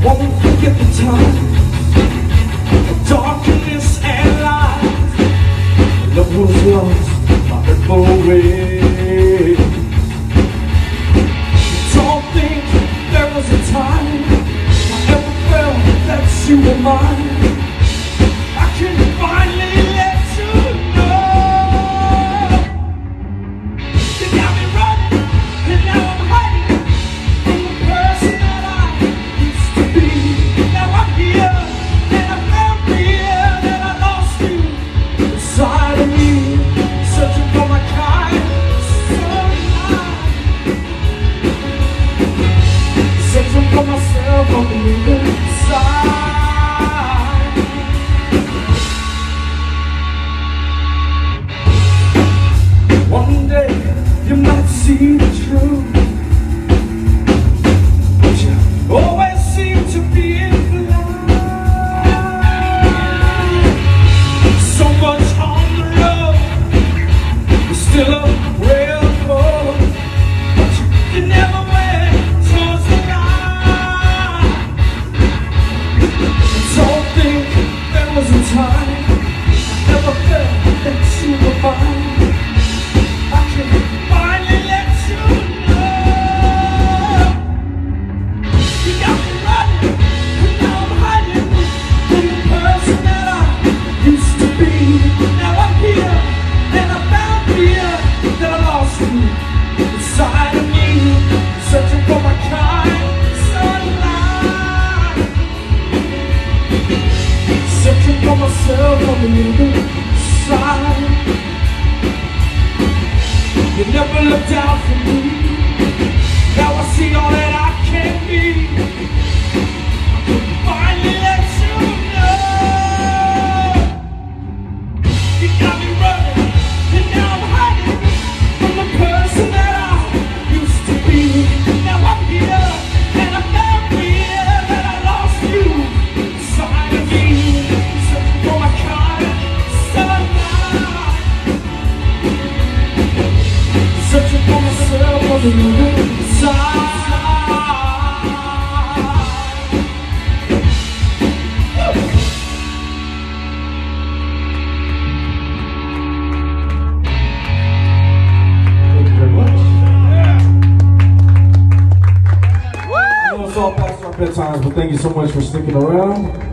won't forget the time of darkness and light. Love was lost by the way. Don't think there was a time I ever felt that you were mine. I can finally let you know. You got me running, and now I'm hiding from the person that I used to be. Now I'm here, and I found here that I lost you inside of me, searching for my kind sunlight, searching for myself on the inside. One day you might see the truth, but you always seem to be blind. So much on the road, there's still a railroad, but you never went towards the line. Don't think there was a time I never felt that you were mine. I can finally let you know. You got me running, and now I'm hiding from the person that I used to be. Now I'm here, and I found here that I lost you inside of me, searching for my kind sunlight, searching for myself on the inside. You never looked out for me. Now I see all that I can be. I can finally let you know. You got me running, and now I'm hiding from the person that I used to be. Now I'm here, and I found here that I lost you inside of me, searching for my kind sunlight, searching for myself on the inside. Thank you very much. I know it's all past our bedtimes, but thank you so much for sticking around.